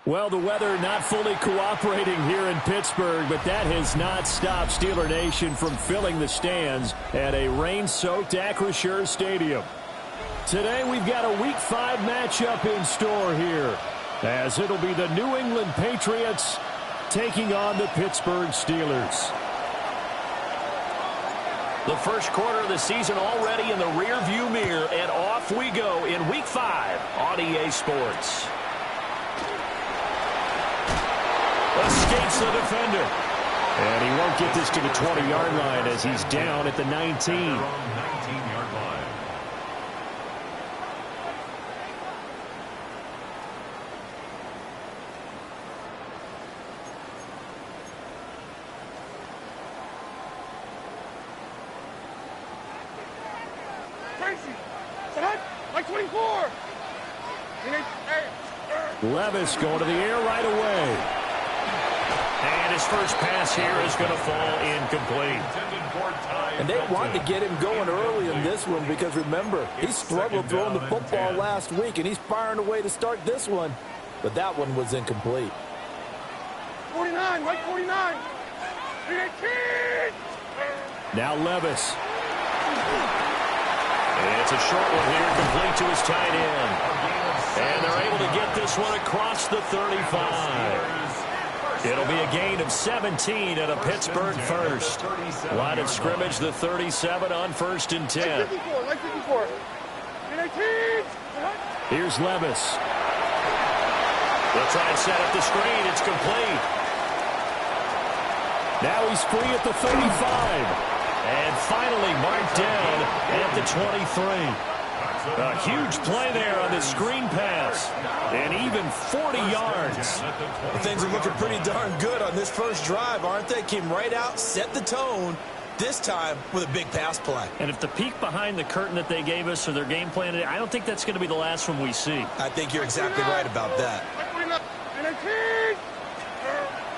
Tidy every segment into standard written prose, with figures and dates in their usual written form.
Well, the weather not fully cooperating here in Pittsburgh, but that has not stopped Steeler Nation from filling the stands at a rain-soaked Acrisure Stadium. Today we've got a Week 5 matchup in store here, as it'll be the New England Patriots taking on the Pittsburgh Steelers. The first quarter of the season already in the rearview mirror, and off we go in Week 5 on EA Sports. Escapes the defender. And he won't get this to the 20-yard line as he's down at the 19. 19-yard line. Tracy, set, like 24. Levis going to the air right away. And his first pass here is going to fall incomplete. And they want to get him going early in this one because, remember, he struggled throwing the football last week, and he's firing away to start this one. But that one was incomplete. 49, right 49. Now Levis. It's a short one here, complete to his tight end. And they're able to get this one across the 35. It'll be a gain of 17 at a Pittsburgh first. Line of scrimmage, the 37 on 1st and 10. Here's Levis. They'll try and set up the screen. It's complete. Now he's free at the 35. And finally marked down at the 23. A huge play there on the screen pass. And even 40 yards. Well, things are looking pretty darn good on this first drive, aren't they? Came right out, set the tone, this time with a big pass play. And if the peek behind the curtain that they gave us or their game plan, I don't think that's going to be the last one we see. I think you're exactly right about that.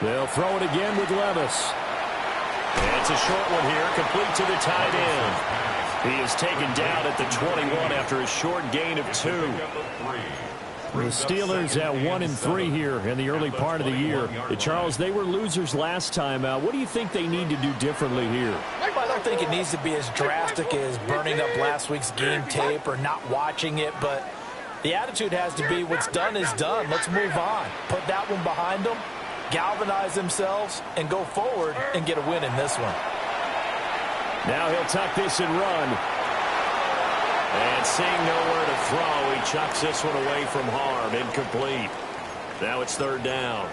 They'll throw it again with Levis. It's a short one here, complete to the tight end. He is taken down at the 21 after a short gain of 2. The Steelers at 1-3 here in the early part of the year. Charles, they were losers last time out. What do you think they need to do differently here? Well, I don't think it needs to be as drastic as burning up last week's game tape or not watching it, but the attitude has to be what's done is done. Let's move on. Put that one behind them, galvanize themselves, and go forward and get a win in this one. Now he'll tuck this and run. And seeing nowhere to throw, he chucks this one away from harm. Incomplete. Now it's 3rd down.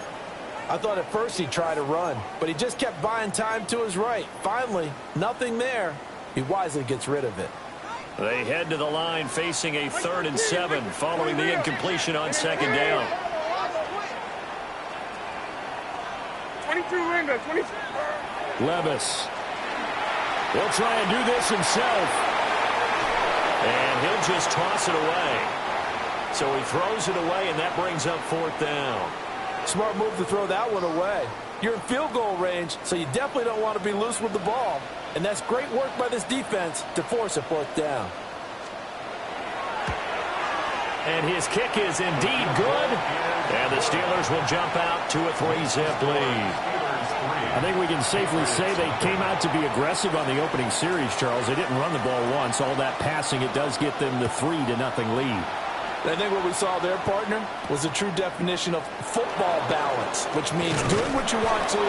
I thought at first he'd try to run, but he just kept buying time to his right. Finally, nothing there. He wisely gets rid of it. They head to the line facing a 3rd and 7 following the incompletion on 2nd down. 22, Linda, 22. Levis. He'll try and do this himself. And he'll just toss it away. So he throws it away, and that brings up 4th down. Smart move to throw that one away. You're in field goal range, so you definitely don't want to be loose with the ball. And that's great work by this defense to force a 4th down. And his kick is indeed good. And the Steelers will jump out to a 3-zip lead. I think we can safely say they came out to be aggressive on the opening series, Charles. They didn't run the ball once. All that passing, it does get them the 3-0 lead. I think what we saw there, partner, was a true definition of football balance, which means doing what you want to,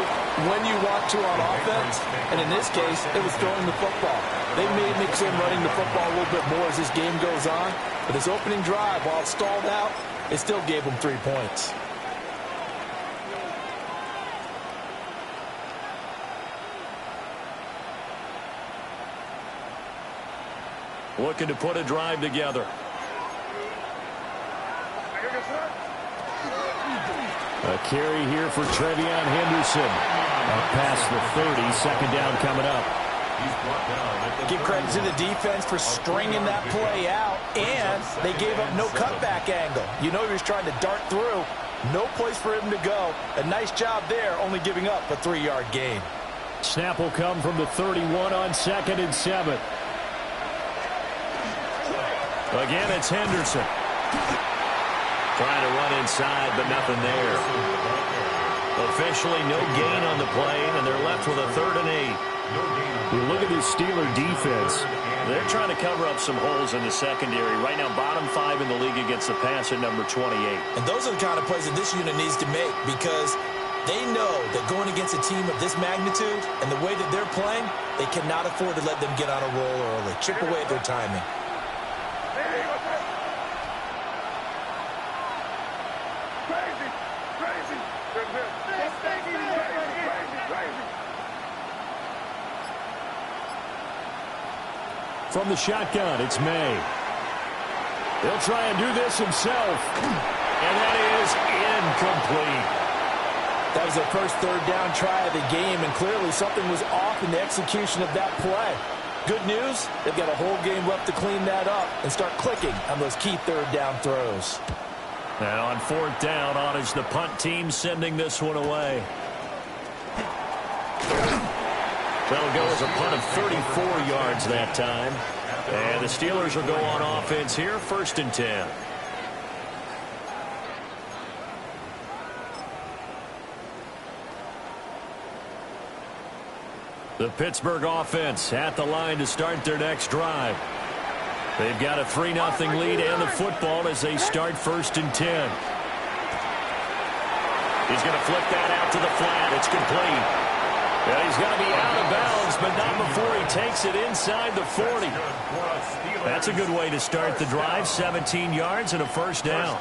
when you want to on offense. And in this case, it was throwing the football. They may mix in running the football a little bit more as this game goes on. But this opening drive, while it stalled out, it still gave them 3 points. Looking to put a drive together. A carry here for Trevion Henderson. Past the 30, second down coming up. Give credit to the defense for stringing that play out, and they gave up no cutback angle. You know he was trying to dart through. No place for him to go. A nice job there, only giving up a 3-yard gain. Snap will come from the 31 on 2nd and 7. Again, it's Henderson. Trying to run inside, but nothing there. Officially, no gain on the play, and they're left with a 3rd and 8. You look at this Steeler defense. They're trying to cover up some holes in the secondary. Right now, bottom 5 in the league against the pass at number 28. And those are the kind of plays that this unit needs to make, because they know that going against a team of this magnitude and the way that they're playing, they cannot afford to let them get on a roll early. Chip away at their timing. From the shotgun, it's May. He'll try and do this himself. And that is incomplete. That was their first 3rd down try of the game, and clearly something was off in the execution of that play. Good news, they've got a whole game left to clean that up and start clicking on those key 3rd down throws. Now on 4th down, on is the punt team sending this one away. That'll go as a punt of 34 yards that time. And the Steelers will go on offense here, 1st and 10. The Pittsburgh offense at the line to start their next drive. They've got a 3-0 lead and the football as they start 1st and 10. He's going to flip that out to the flat. It's complete. And he's going to be out of bounds, but not before he takes it inside the 40. That's a good way to start the drive. 17 yards and a 1st down.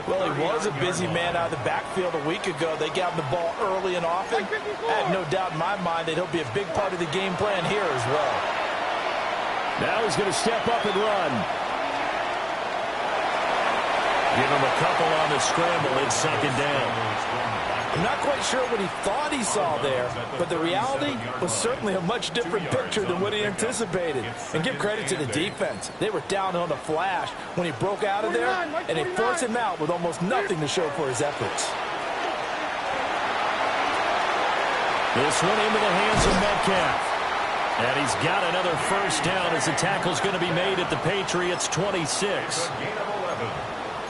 Well, he was a busy man out of the backfield a week ago. They got him the ball early and often. I have no doubt in my mind that he'll be a big part of the game plan here as well. Now he's going to step up and run. Give him a couple on the scramble. It's 2nd down. I'm not quite sure what he thought he saw there, but the reality was certainly a much different picture than what he anticipated. And give credit to the defense. They were down on the flash when he broke out of there, and they forced him out with almost nothing to show for his efforts. This one into the hands of Metcalf. And he's got another 1st down as the tackle's going to be made at the Patriots' 26.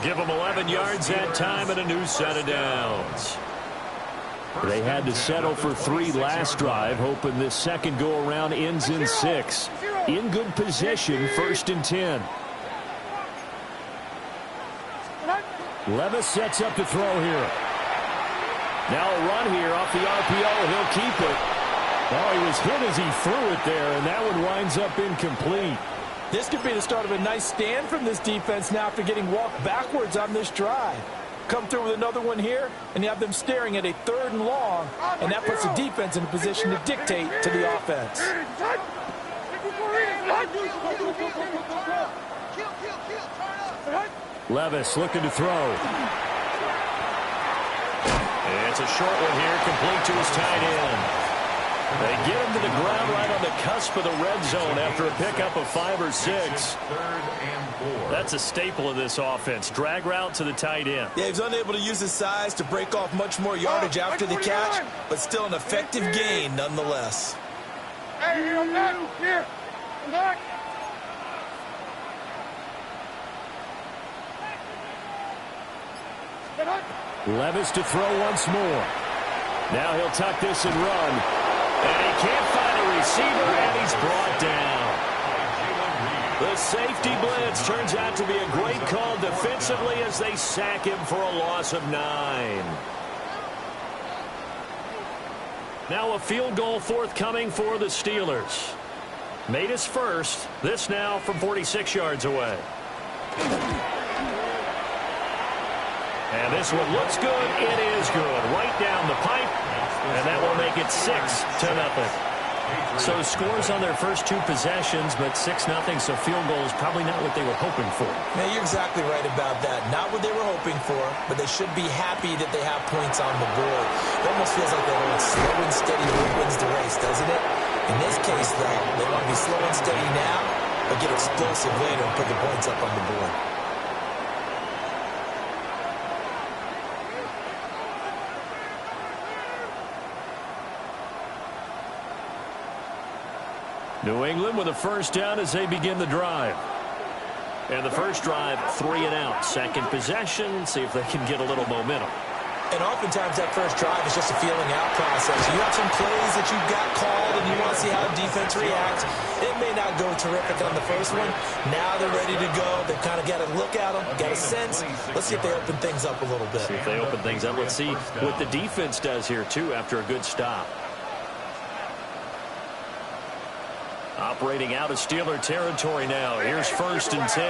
Give them 11 yards that time and a new set of downs. They had to settle for 3 last drive, hoping this second go-around ends in 6. In good position, 1st and 10. Levis sets up to throw here. Now a run here off the RPO. He'll keep it. Oh, he was hit as he threw it there, and that one winds up incomplete. This could be the start of a nice stand from this defense now after getting walked backwards on this drive. Come through with another one here, and you have them staring at a 3rd and long, and that puts the defense in a position to dictate to the offense. Levis looking to throw. It's a short one here, complete to his tight end. They get him to the ground right on the cusp of the red zone after a pickup of 5 or 6. That's a staple of this offense. Drag route to the tight end. Yeah, he's unable to use his size to break off much more yardage after the catch, but still an effective gain nonetheless. Hey, I'm back. Here. I'm back. Levis to throw once more. Now he'll tuck this and run. And he can't find a receiver, and he's brought down. The safety blitz turns out to be a great call defensively as they sack him for a loss of 9. Now a field goal forthcoming for the Steelers. Made his first. This now from 46 yards away. And this one looks good. It is good. Right down the pipe. And that will make it 6-0. So scores on their first 2 possessions, but 6-0, so field goal is probably not what they were hoping for. Man, you're exactly right about that. Not what they were hoping for, but they should be happy that they have points on the board. It almost feels like that old slow and steady wins the race, doesn't it? In this case, though, they want to be slow and steady now, but get explosive later and put the points up on the board. New England with a first down as they begin the drive. And the first drive, 3 and out. Second possession, see if they can get a little momentum. And oftentimes that first drive is just a feeling out process. You have some plays that you've got called and you want to see how the defense reacts. It may not go terrific on the first one. Now they're ready to go. They've kind of got to look at them, got a sense. Let's see if they open things up a little bit. See if they open things up. Let's see what the defense does here, too, after a good stop. Operating out of Steeler territory now. Here's 1st and 10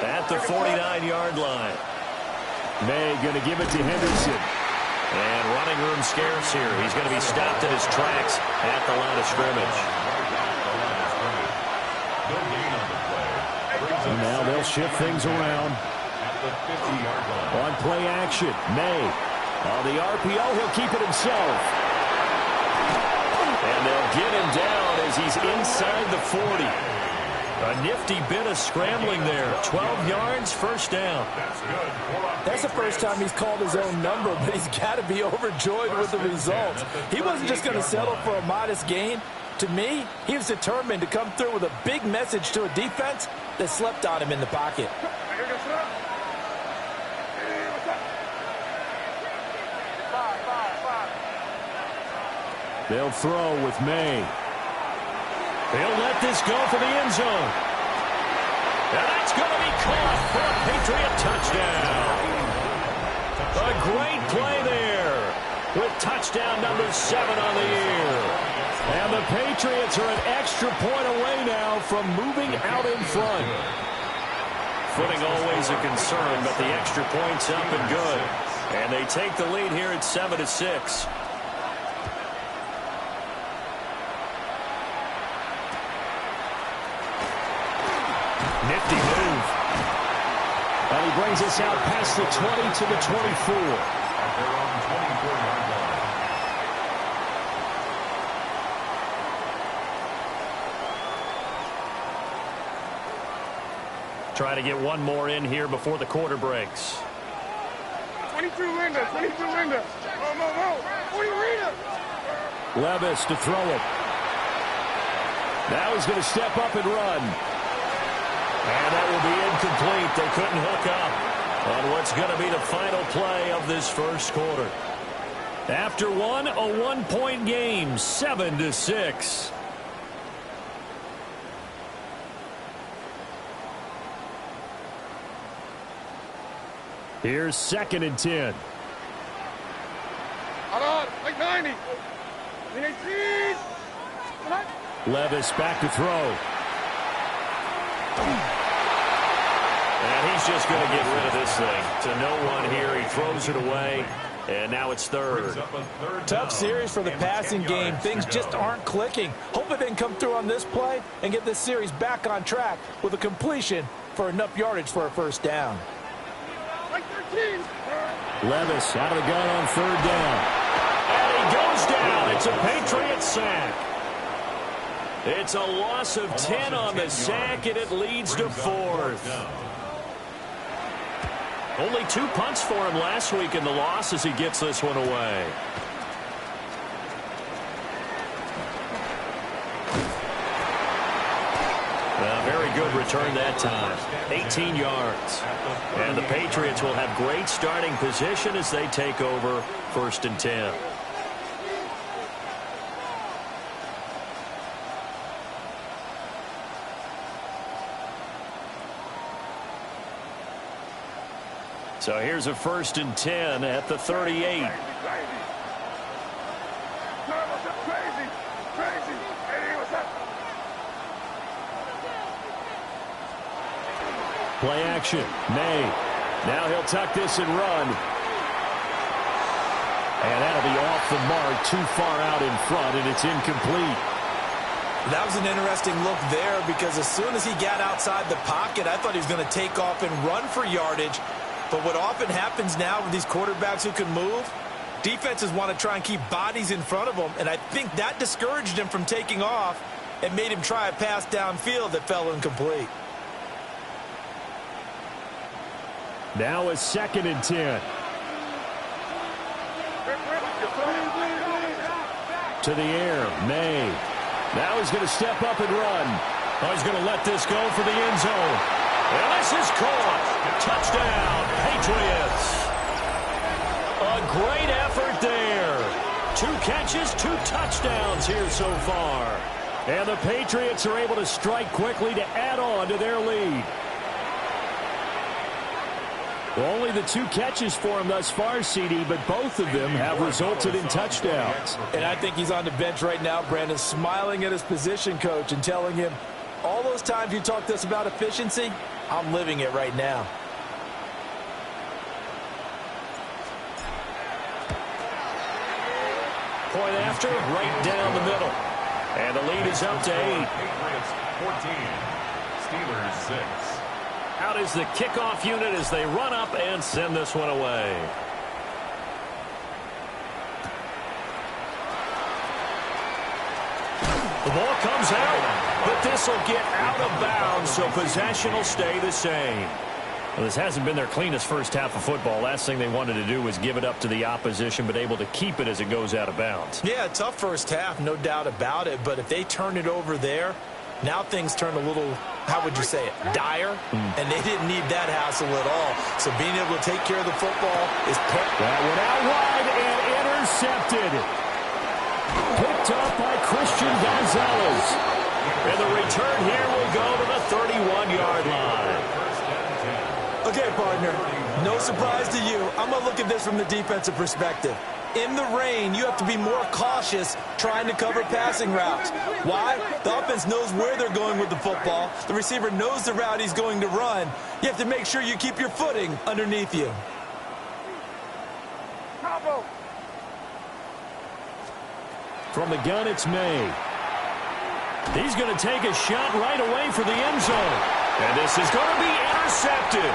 at the 49-yard line. May going to give it to Henderson. And running room scarce here. He's going to be stopped in his tracks at the line of scrimmage. And now they'll shift things around. On play action, May. On the RPO, he'll keep it himself. And they'll get him down as he's inside the 40. A nifty bit of scrambling there. 12 yards, first down. That's the first time he's called his own number, but he's got to be overjoyed with the results. He wasn't just going to settle for a modest gain. To me, he was determined to come through with a big message to a defense that slept on him in the pocket. They'll throw with May. He'll let this go for the end zone. And that's going to be caught for a Patriot touchdown. A great play there with touchdown number 7 on the year. And the Patriots are an extra point away now from moving out in front. Footing always a concern, but the extra point's up and good. And they take the lead here at 7-6. Nifty move. And he brings us out past the 20 to the 24. Try to get one more in here before the quarter breaks. 22 Linda, 22 Linda. Mo. 40 Rita. Levis to throw it. Now he's going to step up and run. And that will be incomplete. They couldn't hook up on what's going to be the final play of this first quarter. After one, a 1-point game, 7-6. Here's 2nd and 10. Like 90. Levis back to throw. And he's just going to get rid of this thing. To no one here. He throws it away. And now it's 3rd. Tough series for the passing game. Things just aren't clicking. Hopefully they can come through on this play and get this series back on track with a completion for enough yardage for a first down. Like 13. Levis out of the gun on 3rd down. And he goes down. It's a Patriot sack. It's a loss of 10 on the sack, and it leads to 4th. Only 2 punts for him last week in the loss as he gets this one away. Very good return that time. 18 yards. And the Patriots will have great starting position as they take over 1st and 10. So here's a 1st and 10 at the 38. Play action. May. Now he'll tuck this and run. And that'll be off the mark, too far out in front, and it's incomplete. That was an interesting look there because as soon as he got outside the pocket, I thought he was going to take off and run for yardage. But what often happens now with these quarterbacks who can move, defenses want to try and keep bodies in front of them, and I think that discouraged him from taking off and made him try a pass downfield that fell incomplete. Now a 2nd and 10. To the air, May. Now he's going to step up and run. Oh, he's going to let this go for the end zone. And this is caught. Touchdown, Patriots. A great effort there. 2 catches, 2 touchdowns here so far. And the Patriots are able to strike quickly to add on to their lead. Only the 2 catches for him thus far, CD, but both of them have resulted in touchdowns. And I think he's on the bench right now, Brandon, smiling at his position coach and telling him, all those times you talked to us about efficiency, I'm living it right now. Point after, right down the middle. And the lead is up to 8. Patriots 14, Steelers 6. Out is the kickoff unit as they run up and send this one away. The ball comes out, but this will get out of bounds, so possession will stay the same. Well, this hasn't been their cleanest first half of football. Last thing they wanted to do was give it up to the opposition, but able to keep it as it goes out of bounds. Yeah, tough first half, no doubt about it, but if they turn it over there, now things turn a little, how would you say it, dire, and they didn't need that hassle at all. So being able to take care of the football is picked. That went out wide and intercepted. Picked up by Christian Gonzalez. And the return here will go to the 31-yard line. Okay, partner, no surprise to you. I'm going to look at this from the defensive perspective. In the rain, you have to be more cautious trying to cover passing routes. Why? The offense knows where they're going with the football. The receiver knows the route he's going to run. You have to make sure you keep your footing underneath you. From the gun, it's May. He's going to take a shot right away for the end zone. And this is going to be intercepted.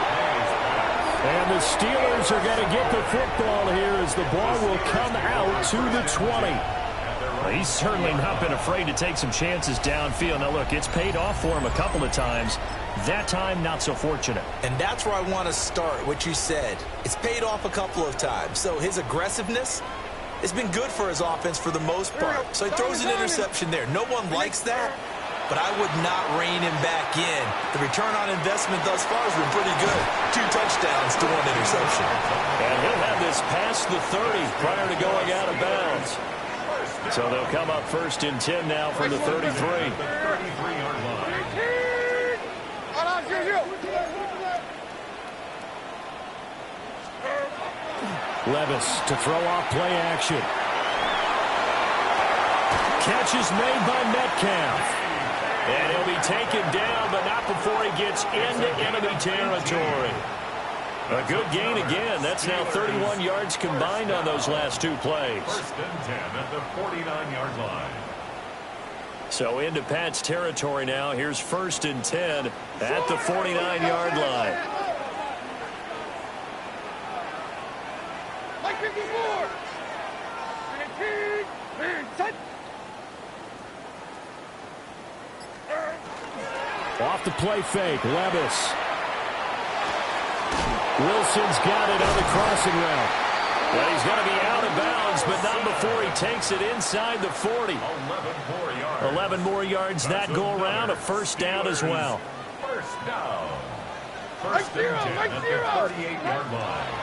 And the Steelers are going to get the football here as the ball will come out to the 20. Well, he's certainly not been afraid to take some chances downfield. Now, look, it's paid off for him a couple of times. That time, not so fortunate. And that's where I want to start, what you said. It's paid off a couple of times. So his aggressiveness has been good for his offense for the most part. So he throws an interception there. No one likes that. But I would not rein him back in. The return on investment thus far has been pretty good. 2 touchdowns to 1 interception. And he'll have this past the 30 prior to going out of bounds. So they'll come up 1st and 10 now from the 33. 33-yard line. Levis to throw off play action. Catch is made by Metcalf. And he'll be taken down, but not before he gets into enemy territory. A good gain again. That's now 31 yards combined on those last 2 plays. 1st and 10 at the 49-yard line. So into Pat's territory now. Here's 1st and 10 at the 49-yard line. Like 54. Set. Off the play fake, Levis. Wilson's got it on the crossing route. Well, he's going to be out of bounds, but not before he takes it inside the 40. 11 more yards that go around, a 1st down as well. 1st down. 1st and 10 at the 38-yard line.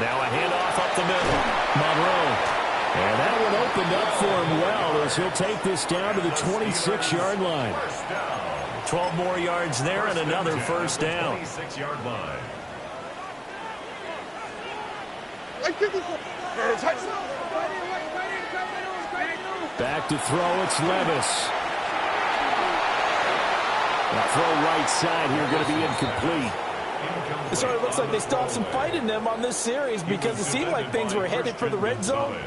Now a handoff up the middle. Monroe. And that one opened up for him well as he'll take this down to the 26-yard line. 12 more yards there and another 1st down. 26-yard line. Back to throw, it's Levis. The throw right side here going to be incomplete. So it looks like they still have some fight in them on this series because it seemed like things were headed for the red zone.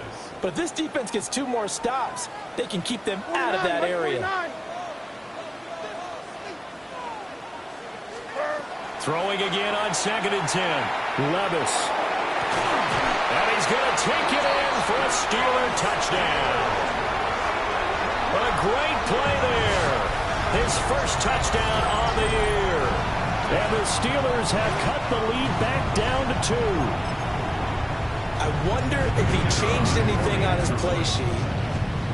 But if this defense gets 2 more stops, they can keep them out of that area. Throwing again on 2nd and 10. Levis. And he's going to take it in for a Steeler touchdown. A great play there. His first touchdown on the year. And the Steelers have cut the lead back down to 2. I wonder if he changed anything on his play sheet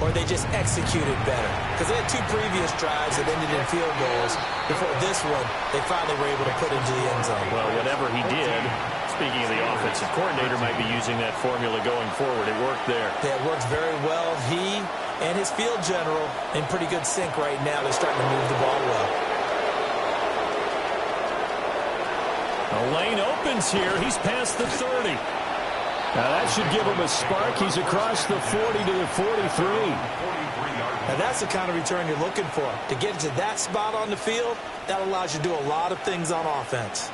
or they just executed better. Because they had 2 previous drives that ended in field goals. Before this one, they finally were able to put into the end zone. Well, whatever he did, speaking of the offensive coordinator, might be using that formula going forward. It worked there. Yeah, it works very well. He and his field general in pretty good sync right now. They're starting to move the ball well. The lane opens here. He's past the 30. Now that should give him a spark. He's across the 40 to the 43. Now that's the kind of return you're looking for. To get to that spot on the field, that allows you to do a lot of things on offense.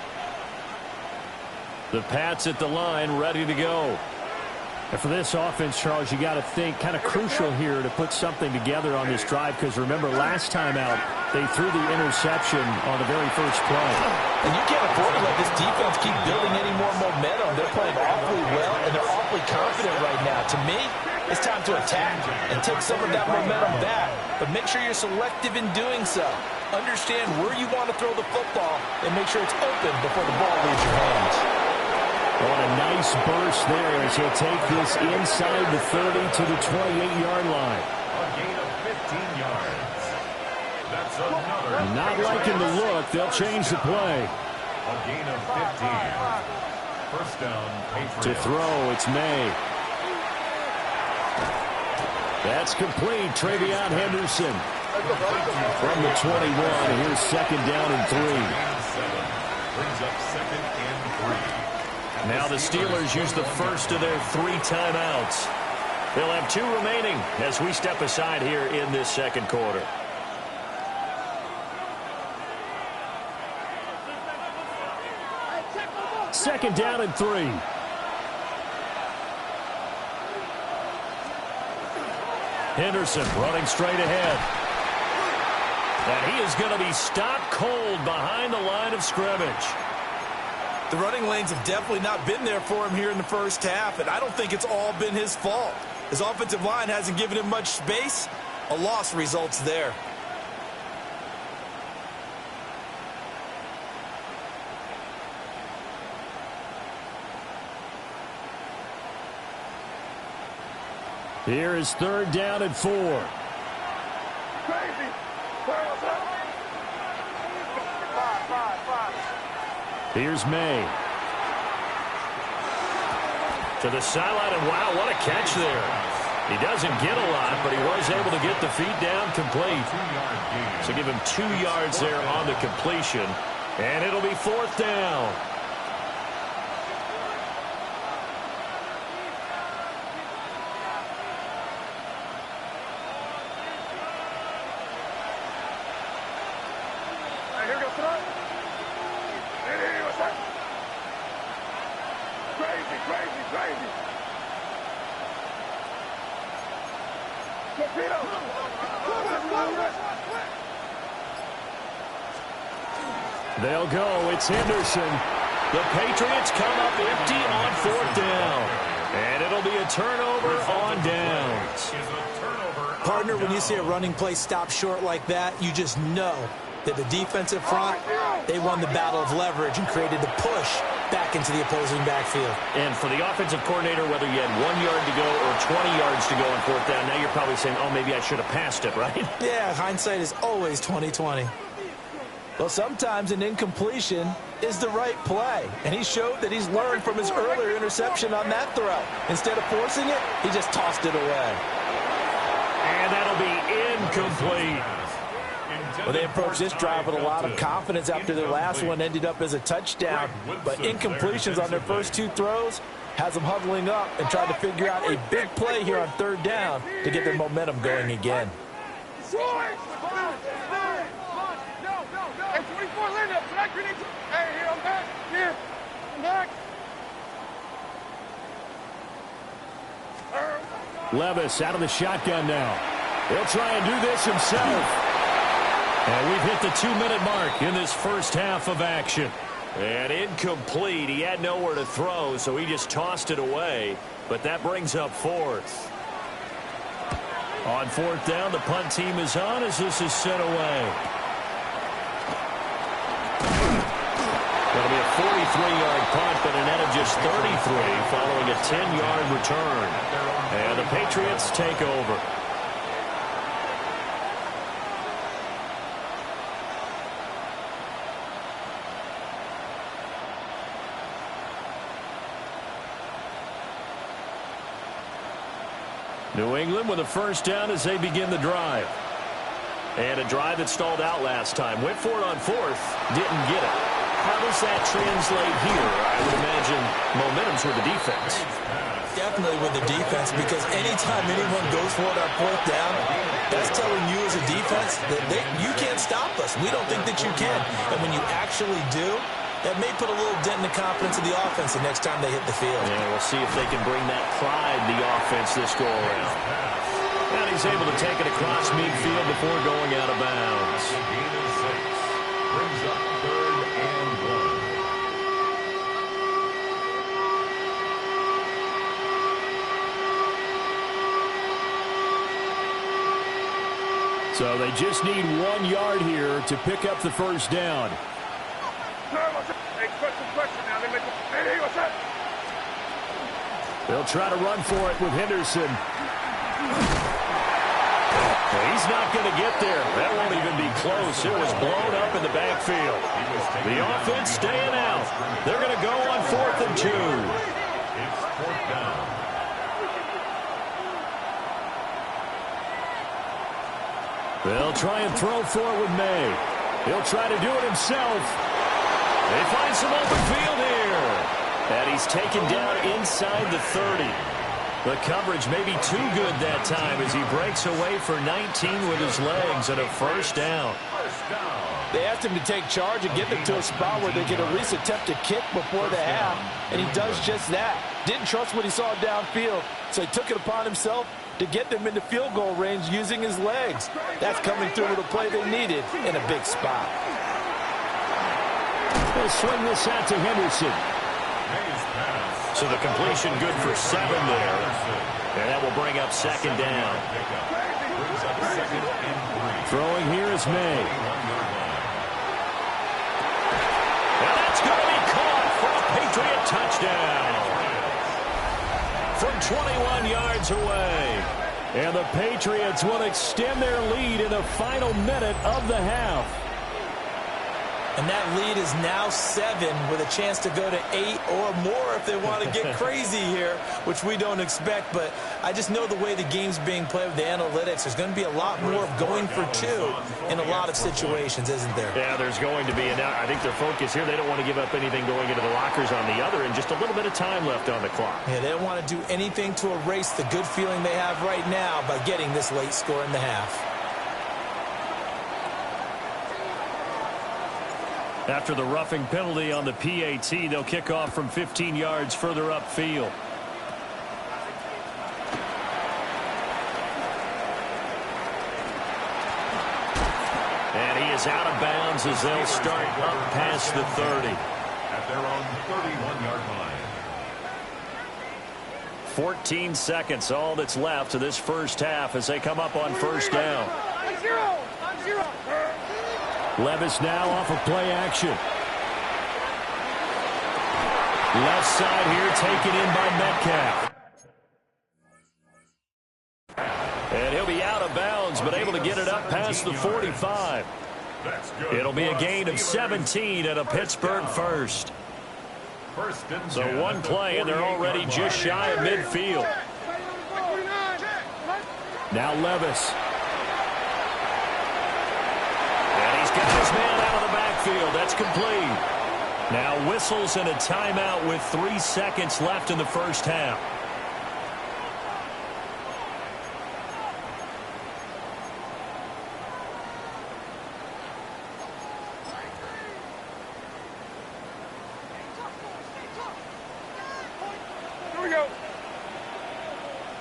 The Pats at the line, ready to go. And for this offense, Charles, you got to think kind of crucial here to put something together on this drive because remember last time out they threw the interception on the very first play. And you can't afford to let this defense keep building any more momentum. They're playing awfully well and they're awfully confident right now. To me, it's time to attack and take some of that momentum back. But make sure you're selective in doing so. Understand where you want to throw the football and make sure it's open before the ball leaves your hands. What a nice burst there as he'll take this inside the 30 to the 28-yard line. A gain of 15 yards. That's another. Not liking the look. They'll change the play. A gain of 15. First down, Patriots. To throw, it's May. That's complete. Travion Henderson. From the 21, here's 2nd down and 3. Brings up 2nd and 3. Now the Steelers use the first of their 3 timeouts. They'll have 2 remaining as we step aside here in this second quarter. Second down and 3. Henderson running straight ahead. And he is going to be stopped cold behind the line of scrimmage. The running lanes have definitely not been there for him here in the first half, and I don't think it's all been his fault. His offensive line hasn't given him much space. A loss results there. Here is 3rd down and 4. Here's May. To the sideline, and wow, what a catch there. He doesn't get a lot, but he was able to get the feet down complete. So give him 2 yards there on the completion, and it'll be 4th down. They'll go. It's Henderson. The Patriots come up empty on 4th down. And it'll be a turnover on downs. Partner, when you see a running play stop short like that, you just know that the defensive front, they won the battle of leverage and created the push back into the opposing backfield. And for the offensive coordinator, whether you had 1 yard to go or 20 yards to go on 4th down, now you're probably saying, oh, maybe I should have passed it, right? Yeah, hindsight is always 20/20. Well, sometimes an incompletion is the right play. And he showed that he's learned from his earlier interception on that throw. Instead of forcing it, he just tossed it away. And that'll be incomplete. Well, they approached this drive with a lot of confidence after their last one ended up as a touchdown. But incompletions on their first 2 throws, has them huddling up and trying to figure out a big play here on third down to get their momentum going again. Hey, 24, land up. Hey, here, I'm back. Here, I'm back. Levis out of the shotgun now. He'll try and do this himself. And we've hit the 2-minute mark in this first half of action. And incomplete. He had nowhere to throw, so he just tossed it away. But that brings up fourth. On fourth down, the punt team is on as this is sent away. That'll be a 43-yard punt, but a net of just 33 following a 10-yard return. And the Patriots take over. New England with a first down as they begin the drive. And a drive that stalled out last time. Went for it on fourth. Didn't get it. How does that translate here? I would imagine momentum's with the defense. Definitely with the defense, because anytime anyone goes for it on fourth down, that's telling you as a defense that you can't stop us. We don't think that you can. And when you actually do, that may put a little dent in the confidence of the offense the next time they hit the field. Yeah, we'll see if they can bring that pride to the offense this go-around. And he's able to take it across midfield before going out of bounds. Brings up 3rd and 1. So they just need 1 yard here to pick up the first down. Hey, question now. Hey, what's up? They'll try to run for it with Henderson. He's not going to get there. That won't even be close. It was blown up in the backfield. The offense staying out. They're going to go on 4th and 2. It's 4th down. They'll try and throw for it with May. He'll try to do it himself. They find some open field here. And he's taken down inside the 30. The coverage may be too good that time as he breaks away for 19 with his legs and a first down. They asked him to take charge and get them to a spot where they could at least attempt to kick before the half, and he does just that. Didn't trust what he saw downfield, so he took it upon himself to get them into field goal range using his legs. That's coming through with a play they needed in a big spot. They'll swing this out to Henderson. So the completion good for 7 there. And that will bring up 2nd down. Throwing here is May. And that's going to be caught for a Patriot touchdown. From 21 yards away. And the Patriots will extend their lead in the final minute of the half. And that lead is now 7 with a chance to go to 8 or more if they want to get crazy here, which we don't expect. But I just know the way the game's being played with the analytics, there's going to be a lot more of going for 2 in a lot of situations, isn't there? Yeah, there's going to be. And I think their focus here, they don't want to give up anything going into the lockers on the other, and just a little bit of time left on the clock. Yeah, they don't want to do anything to erase the good feeling they have right now by getting this late score in the half. After the roughing penalty on the PAT, they'll kick off from 15 yards further upfield. And he is out of bounds as they'll start up past the 30. At their own 31-yard line. 14 seconds, all that's left to this first half as they come up on first down. 0. Levis now off of play action. Left side here taken in by Metcalf. And he'll be out of bounds, but able to get it up past the 45. It'll be a gain of 17 and a Pittsburgh first. So one play, and they're already just shy of midfield. Now Levis. And he's got his man out of the backfield. That's complete. Now whistles and a timeout with 3 seconds left in the first half. Here we go.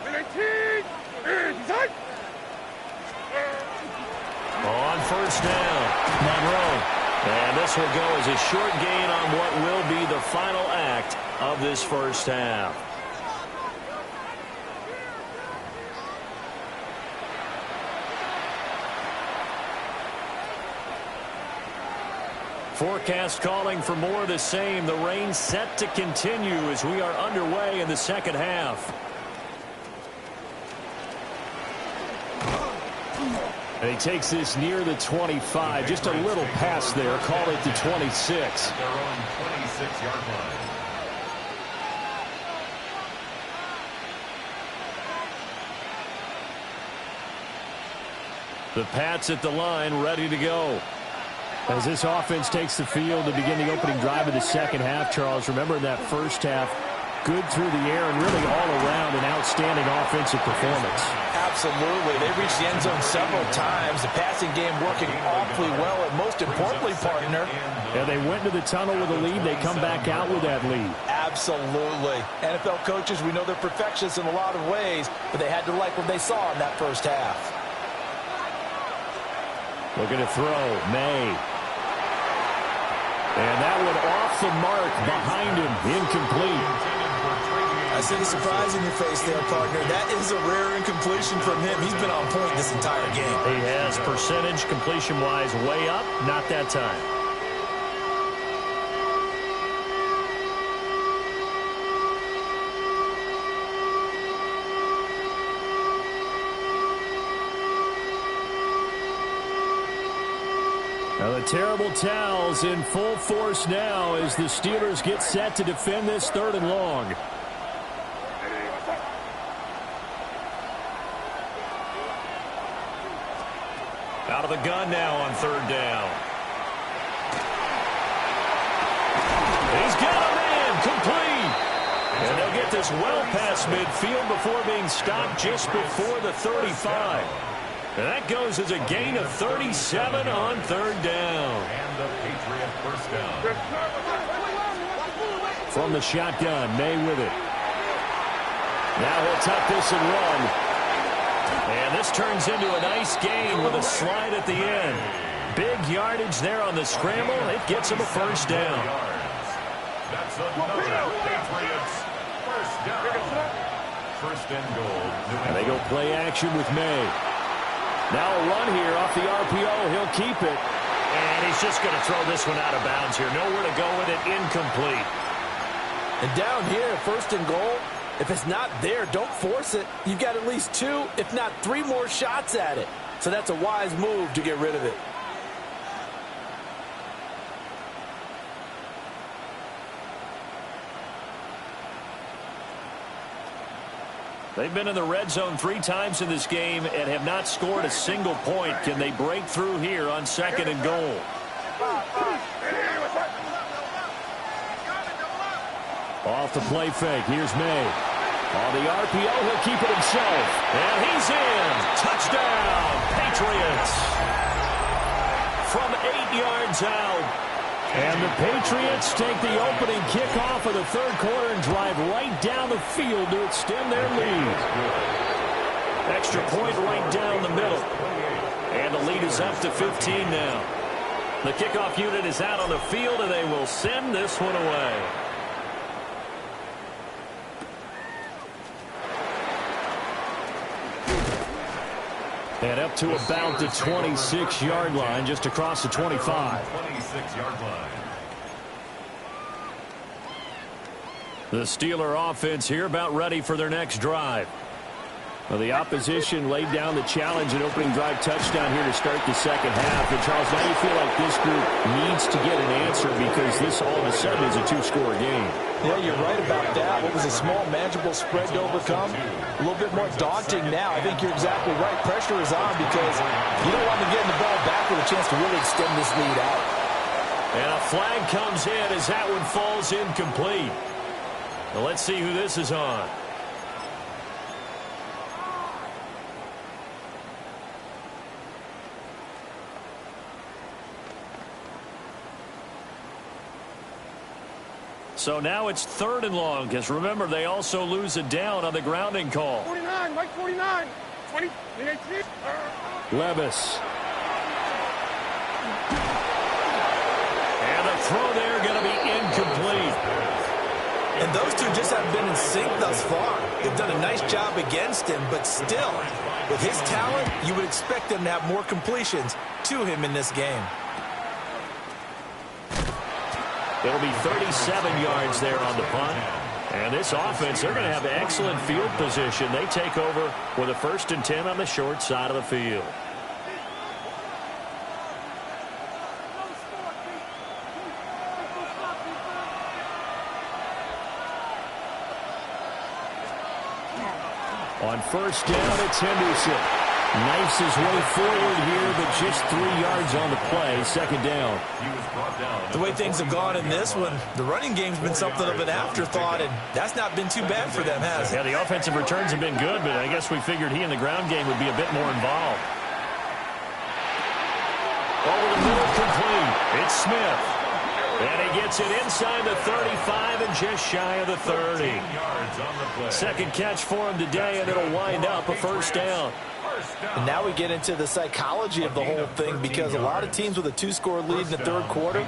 19. On first down, Monroe. And this will go as a short gain on what will be the final act of this first half. Forecast calling for more of the same. The rain set to continue as we are underway in the second half. And he takes this near the 25. Just a little pass there. Call it the 26. Their own 26-yard line. The Pats at the line, ready to go. As this offense takes the field to begin the opening drive of the second half, Charles, remember in that first half, good through the air and really all around an outstanding offensive performance. Absolutely. They reached the end zone several times. The passing game working awfully well, and most importantly, partner. Yeah, they went to the tunnel with a lead. They come back out with that lead. Absolutely. NFL coaches, we know they're perfectionists in a lot of ways, but they had to like what they saw in that first half. Looking to throw, May. And that one off the mark behind him, incomplete. I see the surprise in your face there, partner. That is a rare incompletion from him. He's been on point this entire game. He has percentage completion-wise way up, not that time. Now the terrible towels in full force now as the Steelers get set to defend this 3rd and long. Out of the gun now on 3rd down. He's got a man complete. And they'll get this well past midfield before being stopped just before the 35. And that goes as a gain of 37 on 3rd down. And the Patriot first down. From the shotgun, May with it. Now he'll tuck this and run. And this turns into a nice gain with a slide at the end. Big yardage there on the scramble. It gets him a first down. That's another Patriots first down. First and goal. And they go play action with May. Now a run here off the RPO. He'll keep it. And he's just going to throw this one out of bounds here. Nowhere to go with it. Incomplete. And down here, 1st and goal, if it's not there, don't force it. You've got at least 2, if not 3 more shots at it. So that's a wise move to get rid of it. They've been in the red zone 3 times in this game and have not scored a single point. Can they break through here on 2nd and goal? Off the play fake. Here's May. On the RPO, he'll keep it himself. And he's in. Touchdown, Patriots. From 8 yards out. And the Patriots take the opening kickoff of the 3rd quarter and drive right down the field to extend their lead. Extra point right down the middle. And the lead is up to 15 now. The kickoff unit is out on the field, and they will send this one away. And up to about the 26-yard line, just across the 25. 26-yard line. The Steeler offense here about ready for their next drive. Well, the opposition laid down the challenge and opening drive touchdown here to start the second half. And, Charles, now you feel like this group needs to get an answer because this all of a sudden is a 2-score game. Yeah, you're right about that. What was a small, manageable spread to overcome? A little bit more daunting now. I think you're exactly right. Pressure is on because you don't want to get the ball back with a chance to really extend this lead out. And a flag comes in as that one falls incomplete. Now let's see who this is on. So now it's 3rd and long, because remember, they also lose a down on the grounding call. 49, Mike 49. 20, 18. Levis. And the throw there going to be incomplete. And those two just haven't been in sync thus far. They've done a nice job against him, but still, with his talent, you would expect them to have more completions to him in this game. It'll be 37 yards there on the punt. And this offense, they're going to have excellent field position. They take over with a 1st and 10 on the short side of the field. On 1st down, it's Henderson. Knifes his way forward here, but just 3 yards on the play. 2nd down. The way things have gone in this one, the running game's been something of an afterthought, and that's not been too bad for them, has it? Yeah, the offensive returns have been good, but I guess we figured he in the ground game would be a bit more involved. Over the middle, complete. It's Smith. And he gets it inside the 35 and just shy of the 30. 2nd catch for him today, and it'll wind up a 1st down. And now we get into the psychology of the whole thing, because a lot of teams with a 2-score lead in the 3rd quarter,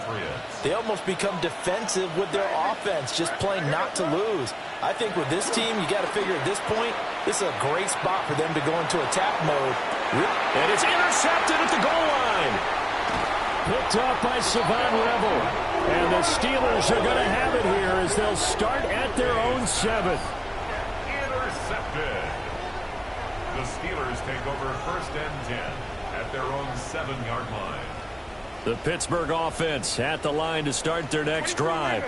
they almost become defensive with their offense, just playing not to lose. I think with this team, you got to figure at this point, this is a great spot for them to go into attack mode. And it's intercepted at the goal line. Picked up by Savon Revel. And the Steelers are going to have it here as they'll start at their own 7th. Intercepted. The Steelers take over 1st and 10 at their own 7-yard line. The Pittsburgh offense at the line to start their next drive.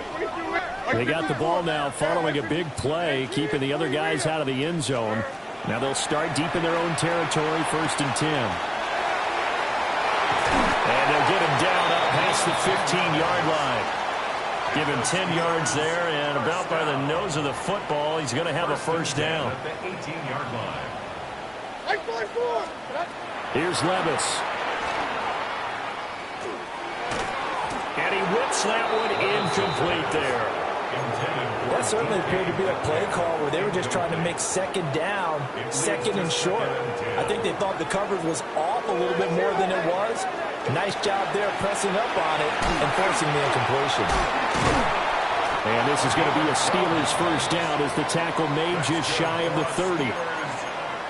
They got the ball now following a big play, keeping the other guys out of the end zone. Now they'll start deep in their own territory, 1st and 10. And they'll get him down up past the 15-yard line. Give him 10 yards there, and about by the nose of the football, he's going to have a 1st down. At the 18-yard line. Here's Levis. And he whips that one incomplete there. That certainly appeared to be a play call where they were just trying to make 2nd down, 2nd and short. I think they thought the coverage was off a little bit more than it was. Nice job there pressing up on it and forcing the incompletion. And this is going to be a Steelers 1st down as the tackle made just shy of the 30.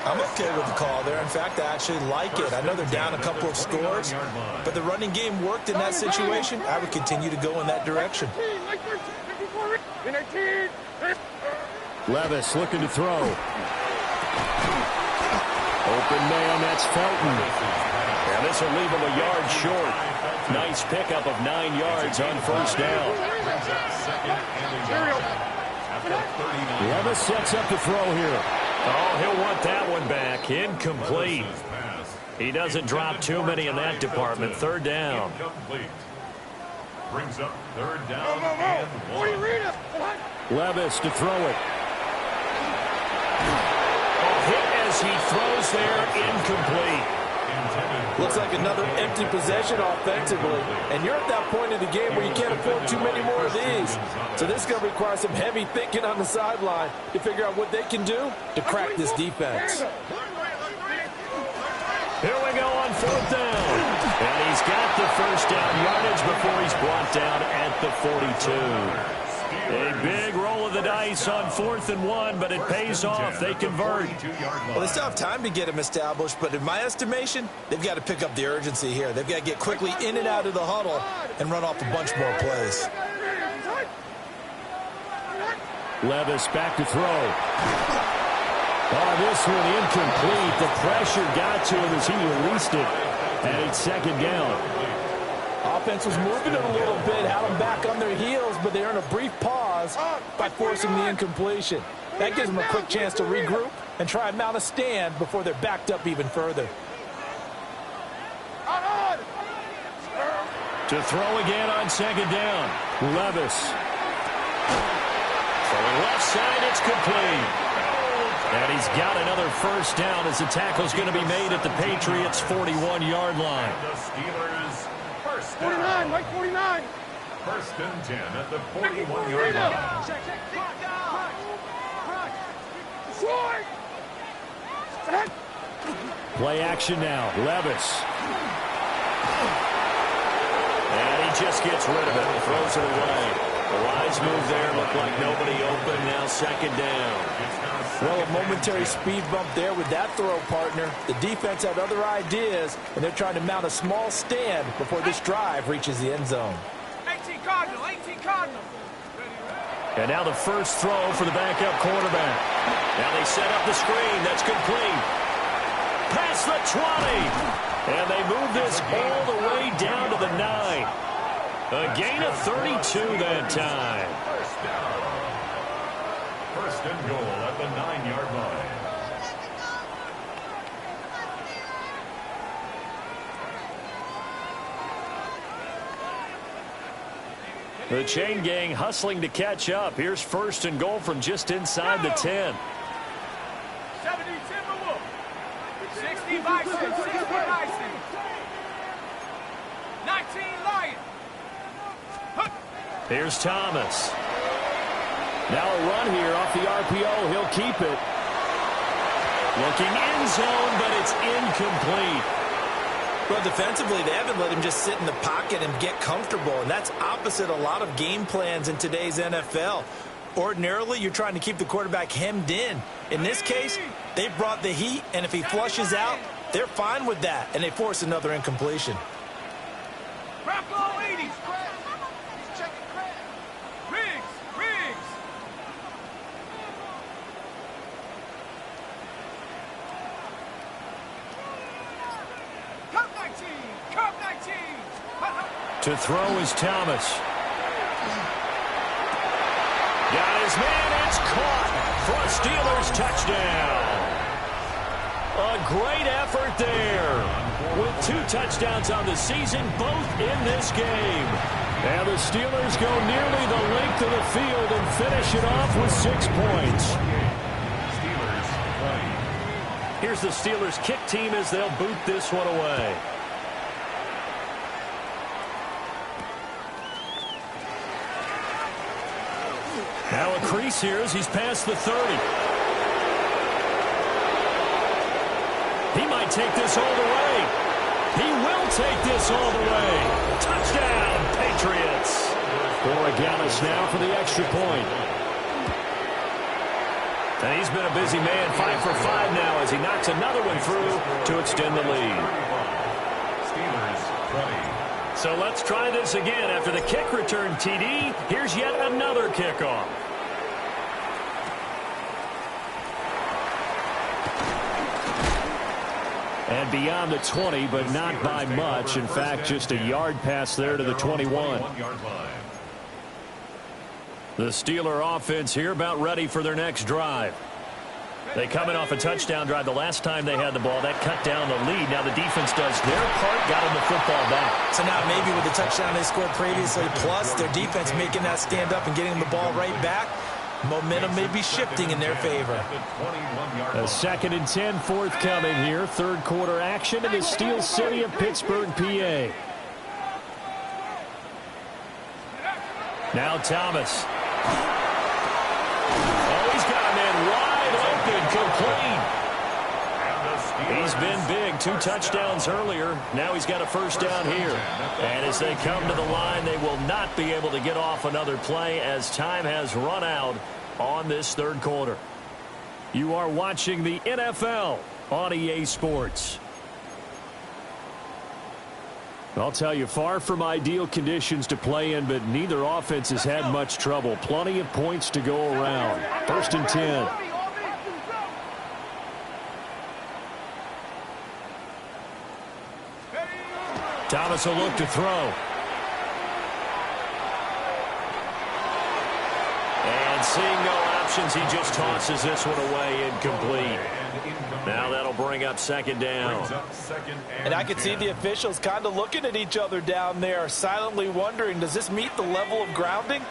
I'm okay with the call there. In fact, I actually like it. I know they're down a couple of scores, but the running game worked in that situation. I would continue to go in that direction. Levis looking to throw. Open man, that's Felton. And this will leave him a yard short. Nice pickup of 9 yards on 1st down. Levis sets up the throw here. Oh, he'll want that one back. Incomplete. He doesn't drop too many in that department. 3rd down. Brings up 3rd down and 1. Levis to throw it. Hit as he throws there, incomplete. Looks like another empty possession offensively. And you're at that point in the game where you can't afford too many more of these. So this is going to require some heavy thinking on the sideline to figure out what they can do to crack this defense. Here we go on 4th down. And he's got the 1st down yardage before he's brought down at the 42. A big roll of the dice on 4th and 1, but it pays off. They convert. Well, they still have time to get him established, but in my estimation, they've got to pick up the urgency here. They've got to get quickly in and out of the huddle and run off a bunch more plays. Levis back to throw. Oh, this one incomplete. The pressure got to him as he released it. And it's 2nd down. Offense was moving it a little bit, had them back on their heels, but they earned a brief pause by forcing the incompletion. That gives them a quick chance to regroup and try and mount a stand before they're backed up even further. To throw again on second down. Levis. Throwing left side, it's complete. And he's got another first down as the tackle's going to be made at the Patriots' 41-yard line. The Steelers first 49, Mike 49. First and 10 at the 41-yard line. Play action now. Levis. And he just gets rid of it and throws it away. The wise move there. Looked like nobody open. Now second down. Well, a momentary speed bump there with that throw, partner. The defense had other ideas, and they're trying to mount a small stand before this drive reaches the end zone. 18 Cardinal, 18 Cardinal. And now the first throw for the backup quarterback. Now they set up the screen. That's complete. Past the 20. And they move this all the way down to the 9. A gain of 32 that time. First down. First and goal at the 9-yard line. The chain gang hustling to catch up. Here's first and goal from just inside the 10. 70 Timberwolf. 60 Bison, 60 Bison. 19 Lion. Here's Thomas. Now a run here off the RPO. He'll keep it. Looking end zone, but it's incomplete. Well, defensively, they haven't let him just sit in the pocket and get comfortable, and that's opposite a lot of game plans in today's NFL. Ordinarily, you're trying to keep the quarterback hemmed in. In this case, they brought the heat, and if he flushes out, they're fine with that, and they force another incompletion. Rocco 80s. Riggs. Cup 19. To throw is Thomas. Got his man. It's caught for a Steelers touchdown. A great effort there. With 2 touchdowns on the season, both in this game. And the Steelers go nearly the length of the field and finish it off with 6 points. Steelers 20. Here's the Steelers kick team as they'll boot this one away. Now a crease here as he's past the 30. He might take this all the way. He will take this all the way. Touchdown, Patriots. Borregales now for the extra point. And he's been a busy man, 5 for 5 now as he knocks another one through to extend the lead. Steelers 20. So let's try this again. After the kick return TD, here's yet another kickoff. And beyond the 20, but not by much. In fact, just a yard pass there to the 21. The Steeler offense here about ready for their next drive. They come in off a touchdown drive the last time they had the ball. That cut down the lead. Now the defense does their part, got them the football back. So now maybe with the touchdown they scored previously, plus their defense making that stand up and getting the ball right back, momentum may be shifting in their favor. A 2nd and 10 forthcoming here. Third quarter action in the Steel City of Pittsburgh, PA. Now Thomas. Oh, he's got a man wide open, complete. He's been big. 2 touchdowns earlier. Now he's got a first down here. And as they come to the line, they will not be able to get off another play as time has run out on this third quarter. You are watching the NFL on EA Sports. I'll tell you, far from ideal conditions to play in, but neither offense has had much trouble. Plenty of points to go around. 1st and 10. Thomas will look to throw. And seeing no options. He just tosses this one away, incomplete. Now that'll bring up second down. And I can see the officials kind of looking at each other down there, silently wondering, does this meet the level of grounding?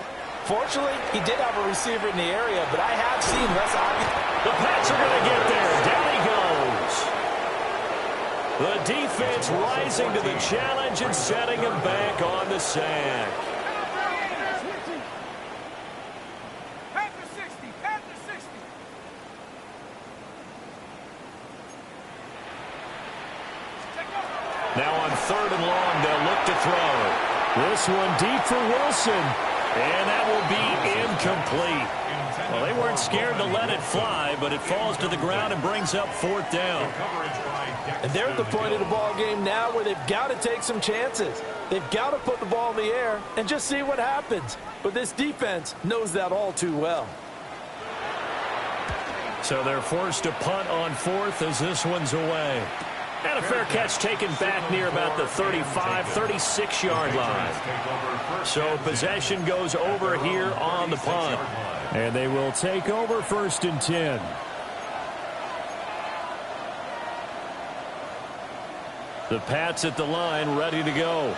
Fortunately, he did have a receiver in the area, but I have seen less obvious. The Pats are going to get there. Down he goes. The defense rising to the challenge and setting him back on the sack. Now on 3rd and long, they'll look to throw. This one deep for Wilson. And that will be incomplete. Well, they weren't scared to let it fly, but it falls to the ground and brings up 4th down. And they're at the point of the ball game now where they've got to take some chances. They've got to put the ball in the air and just see what happens. But this defense knows that all too well. So they're forced to punt on 4th as this one's away. And a fair catch taken back near about the 35, 36-yard line. So possession goes over here on the punt. And they will take over 1st and 10. The Pats at the line, ready to go.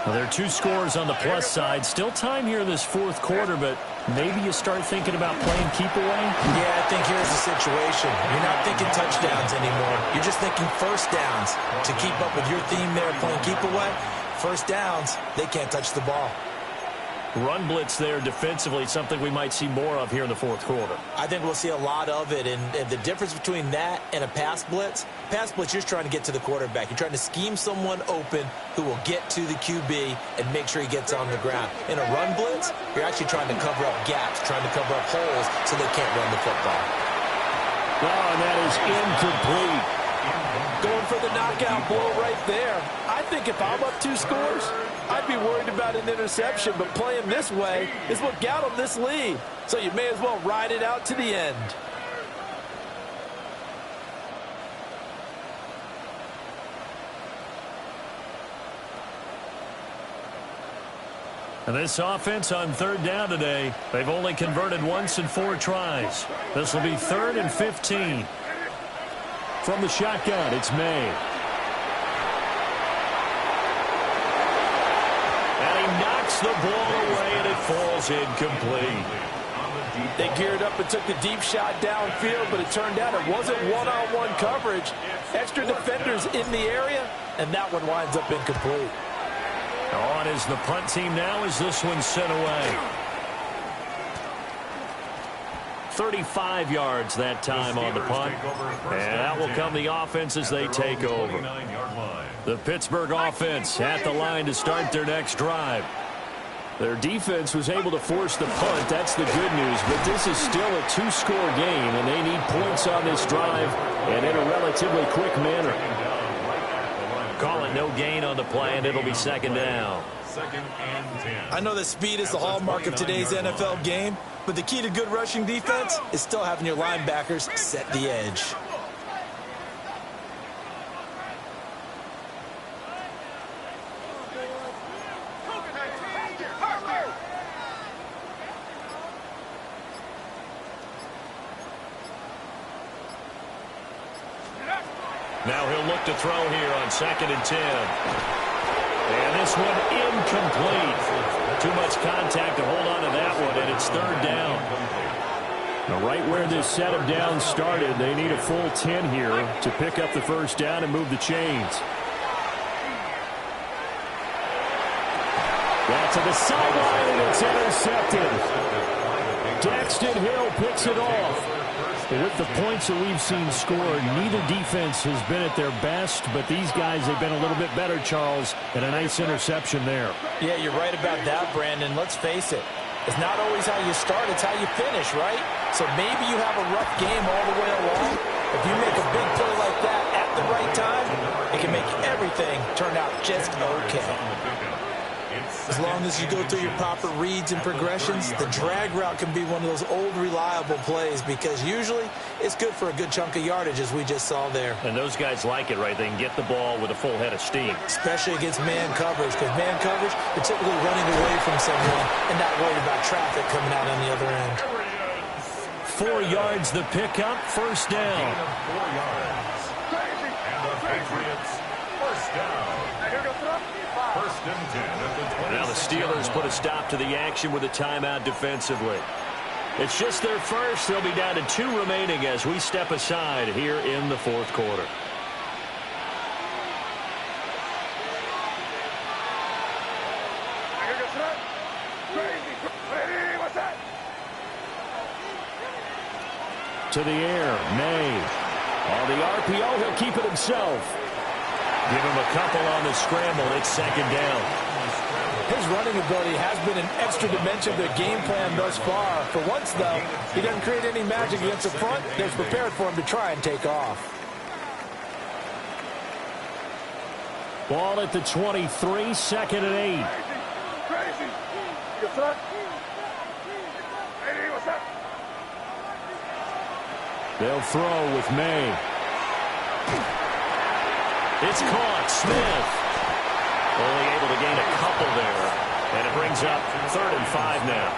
Well, there are 2 scores on the plus side. Still time here in this 4th quarter, but maybe you start thinking about playing keep away? Yeah, I think here's the situation. You're not thinking touchdowns anymore. You're just thinking first downs. To keep up with your theme there, playing keep away, first downs, they can't touch the ball. Run blitz there defensively, something we might see more of here in the 4th quarter. I think we'll see a lot of it, and the difference between that and a pass blitz, you're just trying to get to the quarterback. You're trying to scheme someone open who will get to the QB and make sure he gets on the ground. In a run blitz, you're actually trying to cover up gaps, trying to cover up holes so they can't run the football. Oh, and that is incomplete. Going for the knockout blow right there. I think if I'm up 2 scores, I'd be worried about an interception, but playing this way is what got them this lead. So you may as well ride it out to the end. And this offense on 3rd down today, they've only converted once in 4 tries. This will be 3rd and 15. From the shotgun, it's May. The ball away, and it falls incomplete. They geared up and took the deep shot downfield, but it turned out it wasn't one-on-one coverage. Extra defenders in the area, and that one winds up incomplete. On is the punt team now as this one's sent away. 35 yards that time on the punt. And that will come the offense as they take over. The Pittsburgh offense at the line to start their next drive. Their defense was able to force the punt. That's the good news. But this is still a 2-score game, and they need points on this drive and in a relatively quick manner. Call it no gain on the play, and it'll be 2nd down. 2nd and 10. I know that speed is the hallmark of today's NFL game, but the key to good rushing defense is still having your linebackers set the edge. Now he'll look to throw here on 2nd and 10. And this one incomplete. Too much contact to hold on to that one, and it's 3rd down. Now right where this set of downs started, they need a full 10 here to pick up the 1st down and move the chains. Back to the sideline, and it's intercepted. Daxton Hill picks it off. With the points that we've seen scored, neither defense has been at their best, but these guys have been a little bit better, Charles, and a nice interception there. Yeah, you're right about that, Brandon. Let's face it. It's not always how you start, it's how you finish, right? So maybe you have a rough game all the way along. If you make a big play like that at the right time, it can make everything turn out just okay. As long as you go through your proper reads and progressions, the drag route can be one of those old reliable plays because usually it's good for a good chunk of yardage as we just saw there. And those guys like it, right? They can get the ball with a full head of steam. Especially against man coverage, because man coverage, they're typically running away from someone and not worried about traffic coming out on the other end. 4 yards the pickup, first down. Gain of 4 yards. And the Patriots, first down. First and 10 at the 26. Now the Steelers put a stop to the action with a timeout defensively. It's just their first. They'll be down to 2 remaining as we step aside here in the fourth quarter. To the air, May. On the RPO, he'll keep it himself. Give him a couple on the scramble. It's second down. His running ability has been an extra dimension of their game plan thus far. For once, though, he doesn't create any magic against the front. They're prepared for him to try and take off. Ball at the 23, second and 8. They'll throw with May. It's caught. Smith only able to gain a couple there. And it brings up 3rd and 5 now.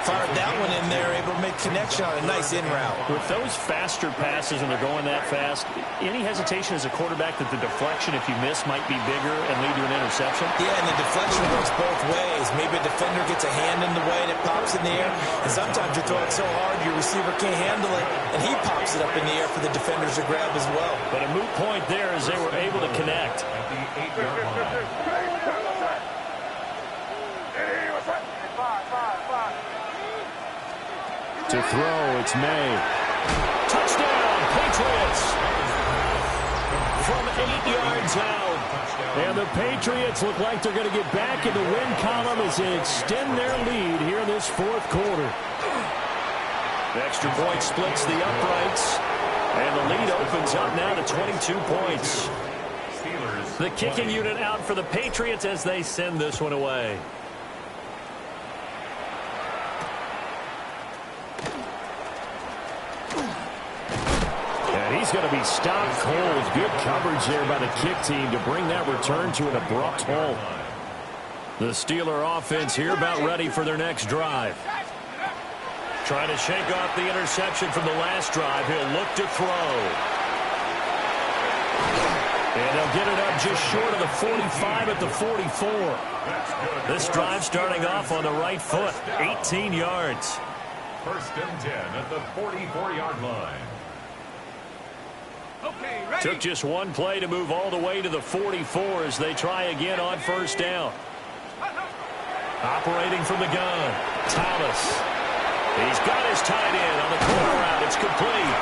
Fired that one in there, able to make connection on a nice in route. With those faster passes and they're going that fast, any hesitation as a quarterback that the deflection, if you miss, might be bigger and lead to an interception? Yeah, and the deflection works both ways. Maybe a defender gets a hand in the way and it pops in the air. And sometimes you throw it so hard your receiver can't handle it, and he pops it up in the air for the defenders to grab as well. But a moot point there as they were able to connect. At the 8-yard line. To throw, it's May. Touchdown, Patriots! From 8 yards out. And the Patriots look like they're going to get back in the win column as they extend their lead here in this fourth quarter. The extra point splits the uprights. And the lead opens up now to 22 points. The kicking unit out for the Patriots as they send this one away. He's going to be stopped cold. Good coverage there by the kick team to bring that return to an abrupt halt. The Steeler offense here about ready for their next drive. Trying to shake off the interception from the last drive. He'll look to throw. And they'll get it up just short of the 45 at the 44. This drive starting off on the right foot. 18 yards. First and 10 at the 44-yard line. Took just one play to move all the way to the 44 as they try again on first down. Operating from the gun, Thomas. He's got his tight end on the corner route. It's complete.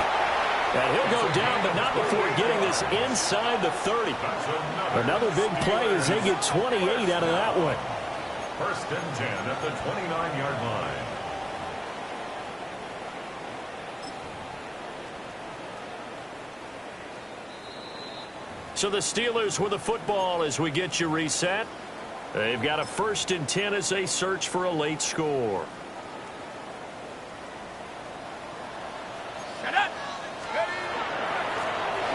And he'll go down, but not before getting this inside the 30. Another big play as they get 28 out of that one. First and 10 at the 29-yard line. So the Steelers with the football as we get you reset. They've got a first and 10 as they search for a late score.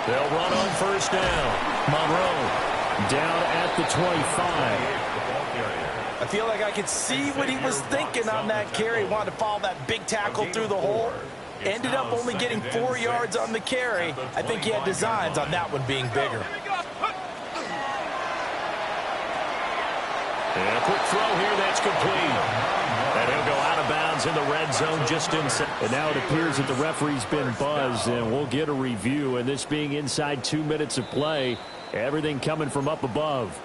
They'll run on first down. Monroe down at the 25. I feel like I could see what he was thinking on that carry. Wanted to follow that big tackle through the hole. Ended up only getting 4 yards on the carry. I think he had designs on that one being bigger. And a quick throw here, that's complete. And he'll go out of bounds in the red zone just inside. And now it appears that the referee's been buzzed, and we'll get a review. And this being inside 2 minutes of play, everything coming from up above.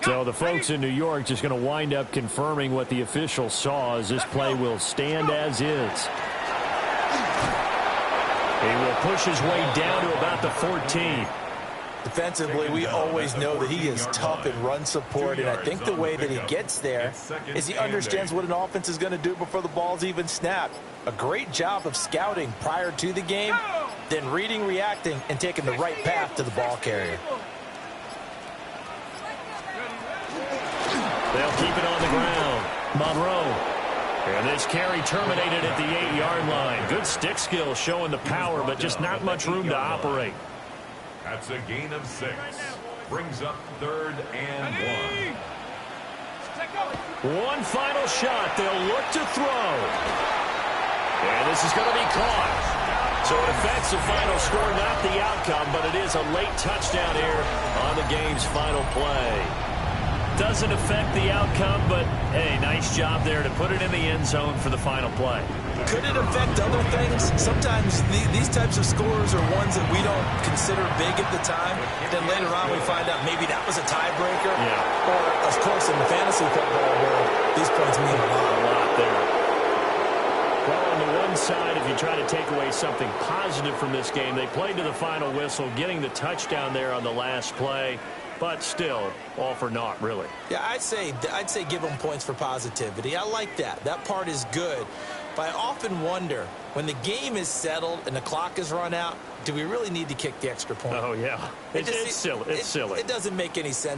So the folks in New York just going to wind up confirming what the official saw as this play will stand as is. He will push his way down to about the 14. Defensively, we always know that he is tough in run support, and I think the way that he gets there is he understands what an offense is going to do before the ball's even snapped. A great job of scouting prior to the game, then reading, reacting, and taking the right path to the ball carrier. They'll keep it on the ground. Monroe. And this carry terminated at the 8-yard line. Good stick skill showing the power, but just not much room to operate. That's a gain of 6. Brings up 3rd and 1. One final shot. They'll look to throw. And this is going to be caught. So it affects the final score, not the outcome, but it is a late touchdown here on the game's final play. Doesn't affect the outcome, but, hey, nice job there to put it in the end zone for the final play. Could it affect other things? Sometimes these types of scores are ones that we don't consider big at the time. Then later on we find out maybe that was a tiebreaker. Yeah. Or, of course, in the fantasy football world, these points mean a lot there. Well, on the one side, if you try to take away something positive from this game, they played to the final whistle, getting the touchdown there on the last play. But still, all for naught, really. Yeah, I'd say give them points for positivity. I like that. That part is good. But I often wonder, when the game is settled and the clock is run out, do we really need to kick the extra point? Oh, yeah. It's silly. It's silly. It doesn't make any sense.